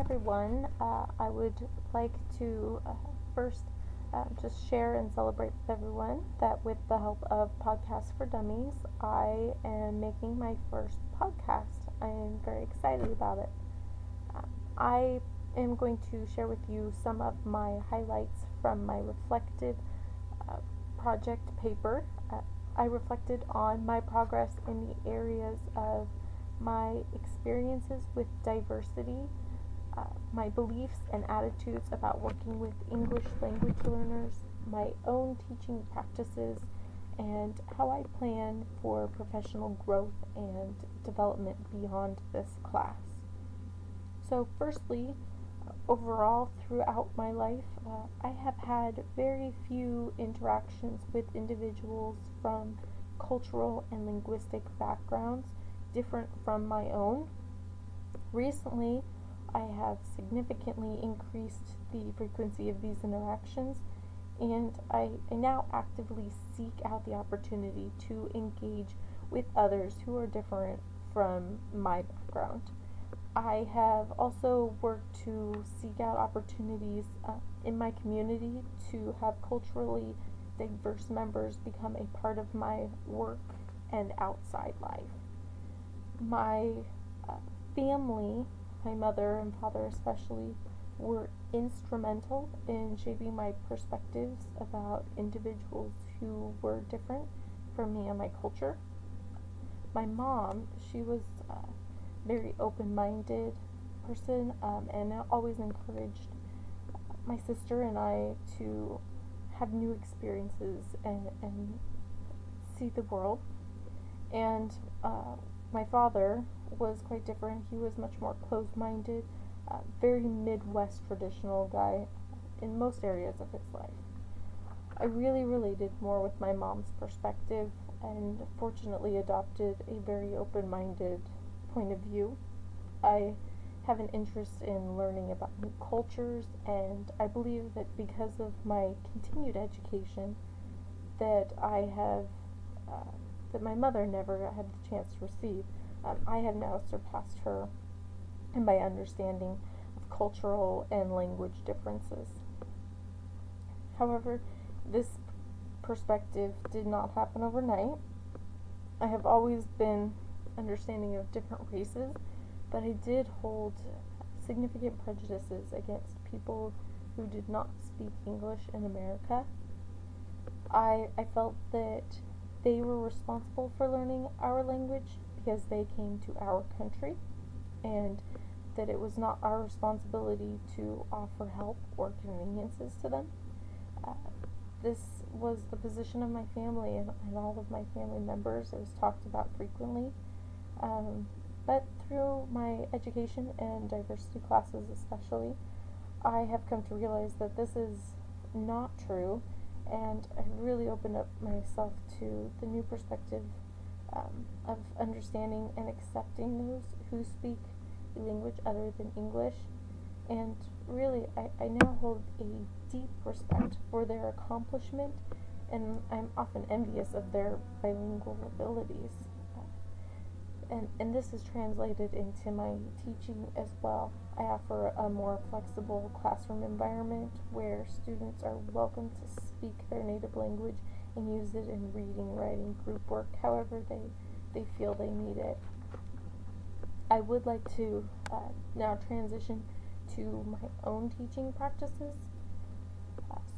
everyone. I would like to first just share and celebrate with everyone that with the help of Podcasts for Dummies, I am making my first podcast. I am very excited about it. I am going to share with you some of my highlights from my reflective project paper. I reflected on my progress in the areas of my experiences with diversity, my beliefs and attitudes about working with English language learners, my own teaching practices, and how I plan for professional growth and development beyond this class. So firstly, overall throughout my life, I have had very few interactions with individuals from cultural and linguistic backgrounds different from my own. Recently, I have significantly increased the frequency of these interactions, and I now actively seek out the opportunity to engage with others who are different from my background. I have also worked to seek out opportunities in my community to have culturally diverse members become a part of my work and outside life. My family, my mother and father especially, were instrumental in shaping my perspectives about individuals who were different from me and my culture. My mom, she was very open-minded person and always encouraged my sister and I to have new experiences and see the world. And my father was quite different. He was much more closed-minded, very Midwest traditional guy in most areas of his life. I really related more with my mom's perspective and fortunately adopted a very open-minded point of view. I have an interest in learning about new cultures, and I believe that because of my continued education that I have that my mother never had the chance to receive, I have now surpassed her in my understanding of cultural and language differences. However, this perspective did not happen overnight. I have always been understanding of different races, but I did hold significant prejudices against people who did not speak English in America. I felt that they were responsible for learning our language because they came to our country, and that it was not our responsibility to offer help or conveniences to them. This was the position of my family and all of my family members. It was talked about frequently. But through my education and diversity classes especially, I have come to realize that this is not true, and I've really opened up myself to the new perspective of understanding and accepting those who speak a language other than English. And really, I now hold a deep respect for their accomplishment, and I'm often envious of their bilingual abilities. And this is translated into my teaching as well. I offer a more flexible classroom environment where students are welcome to speak their native language and use it in reading, writing, group work, however they feel they need it. I would like to now transition to my own teaching practices.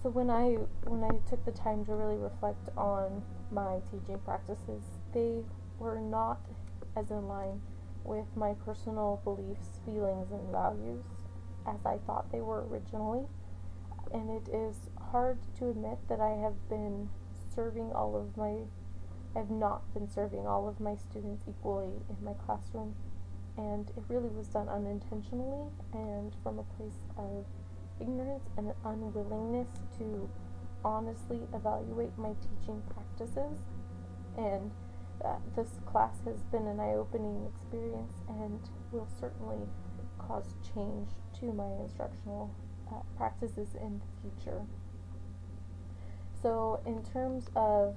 So when I took the time to really reflect on my teaching practices, they were not as in line with my personal beliefs, feelings, and values as I thought they were originally. And it is hard to admit that I have not been serving all of my students equally in my classroom. And it really was done unintentionally and from a place of ignorance and unwillingness to honestly evaluate my teaching practices. And this class has been an eye-opening experience and will certainly cause change to my instructional practices in the future. So in terms of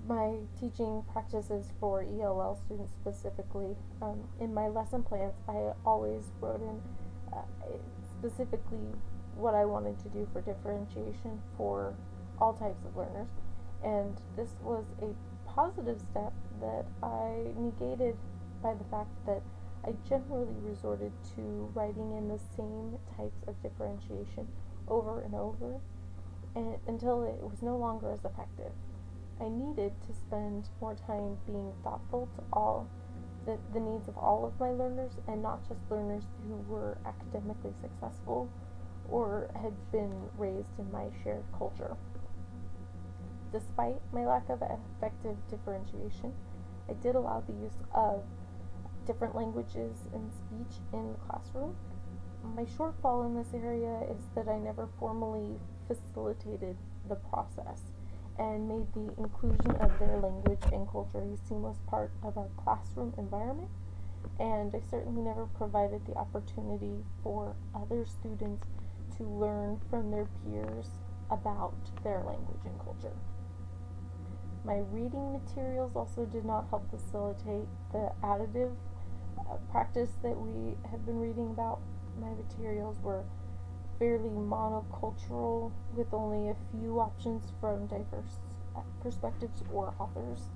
my teaching practices for ELL students specifically, in my lesson plans, I always wrote in uh, specifically what I wanted to do for differentiation for all types of learners. And this was a positive step that I negated by the fact that I generally resorted to writing in the same types of differentiation over and over until it was no longer as effective. I needed to spend more time being thoughtful to all the needs of all of my learners, and not just learners who were academically successful or had been raised in my shared culture. Despite my lack of effective differentiation, I did allow the use of different languages and speech in the classroom. My shortfall in this area is that I never formally facilitated the process and made the inclusion of their language and culture a seamless part of our classroom environment, and I certainly never provided the opportunity for other students to learn from their peers about their language and culture. My reading materials also did not help facilitate the additive practice that we have been reading about. My materials were fairly monocultural, with only a few options from diverse perspectives or authors.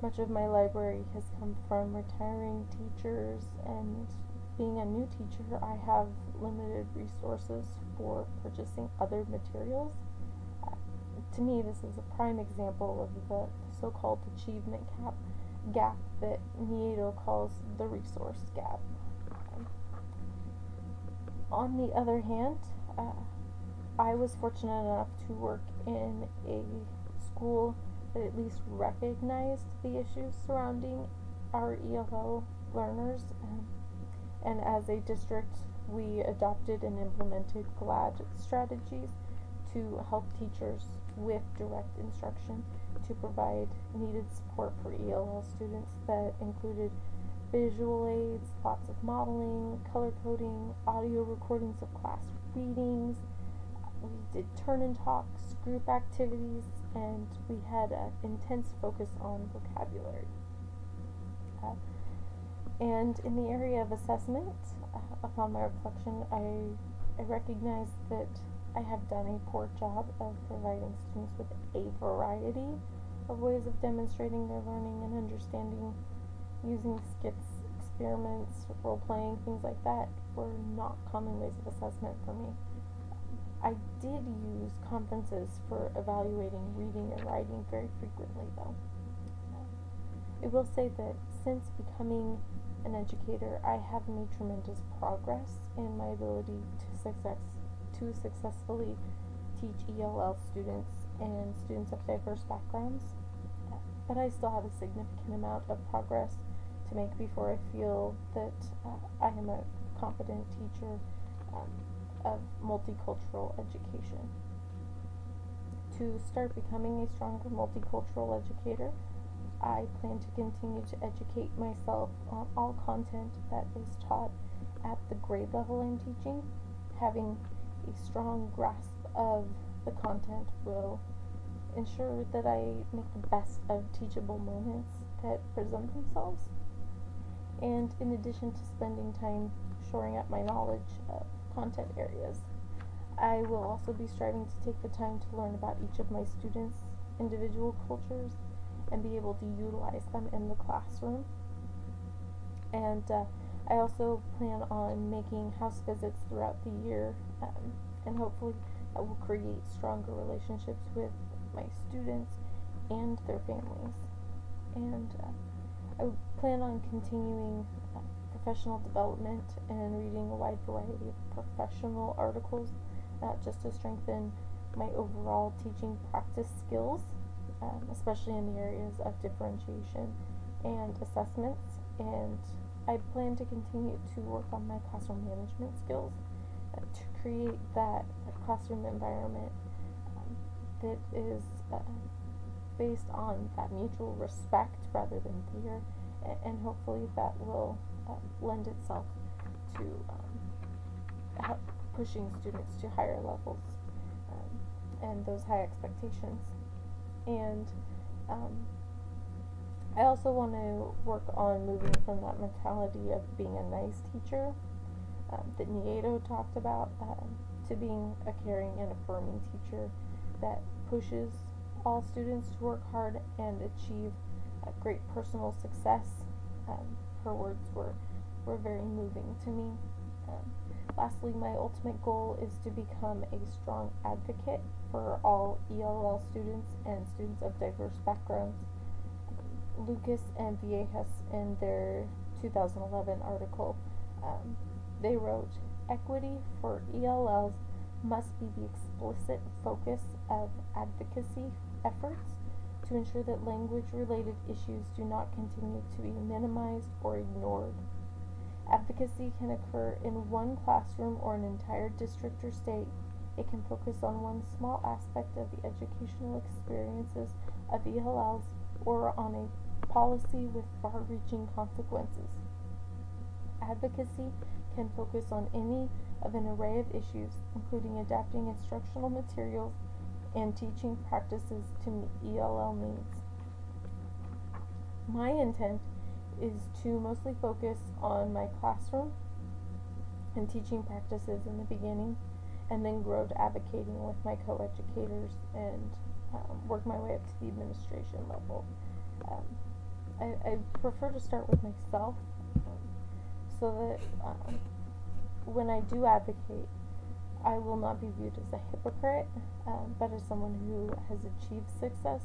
Much of my library has come from retiring teachers, and being a new teacher, I have limited resources for purchasing other materials. To me, this is a prime example of the so-called achievement gap that Nieto calls the resource gap. On the other hand, I was fortunate enough to work in a school that at least recognized the issues surrounding our ELL learners, and as a district, we adopted and implemented GLAD strategies to help teachers with direct instruction to provide needed support for ELL students that included visual aids, lots of modeling, color coding, audio recordings of class readings. We did turn-in talks, group activities, and we had an intense focus on vocabulary. And in the area of assessment, upon my reflection, I recognize that I have done a poor job of providing students with a variety of ways of demonstrating their learning and understanding. Using skits, experiments, role-playing, things like that were not common ways of assessment for me. I did use conferences for evaluating reading and writing very frequently, though. I will say that since becoming an educator, I have made tremendous progress in my ability to successfully teach ELL students and students of diverse backgrounds, but I still have a significant amount of progress to make before I feel that I am a competent teacher of multicultural education. To start becoming a stronger multicultural educator, I plan to continue to educate myself on all content that is taught at the grade level I'm teaching. Having a strong grasp of the content will ensure that I make the best of teachable moments that present themselves. And in addition to spending time shoring up my knowledge of content areas, I will also be striving to take the time to learn about each of my students' individual cultures and be able to utilize them in the classroom. And I also plan on making house visits throughout the year, and hopefully that will create stronger relationships with my students and their families. And I plan on continuing professional development and reading a wide variety of professional articles, not just to strengthen my overall teaching practice skills, especially in the areas of differentiation and assessments. And I plan to continue to work on my classroom management skills to create that classroom environment that is based on that mutual respect rather than fear, and hopefully that will lend itself to pushing students to higher levels and those high expectations. And I also want to work on moving from that mentality of being a nice teacher that Nieto talked about to being a caring and affirming teacher that pushes all students to work hard and achieve great personal success. Her words were very moving to me. Um, Lastly, my ultimate goal is to become a strong advocate for all ELL students and students of diverse backgrounds. Lucas and Viejas, in their 2011 article, um, they wrote, "Equity for ELLs must be the explicit focus of advocacy efforts to ensure that language-related issues do not continue to be minimized or ignored. Advocacy can occur in one classroom or an entire district or state. It can focus on one small aspect of the educational experiences of ELLs or on a policy with far-reaching consequences. Advocacy can focus on any of an array of issues, including adapting instructional materials and teaching practices to meet ELL needs. My intent is to mostly focus on my classroom and teaching practices in the beginning, and then grow to advocating with my co-educators and work my way up to the administration level. Um, I prefer to start with myself so that when I do advocate, I will not be viewed as a hypocrite, but as someone who has achieved success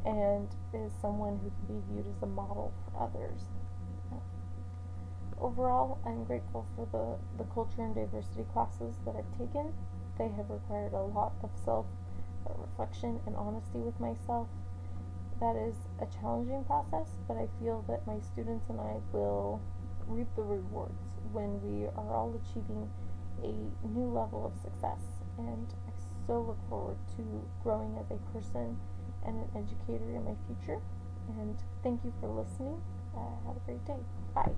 and is someone who can be viewed as a model for others. Overall, I'm grateful for the culture and diversity classes that I've taken. They have required a lot of self-reflection and honesty with myself. That is a challenging process, but I feel that my students and I will reap the rewards when we are all achieving a new level of success. And I so look forward to growing as a person and an educator in my future. And thank you for listening. Have a great day. Bye.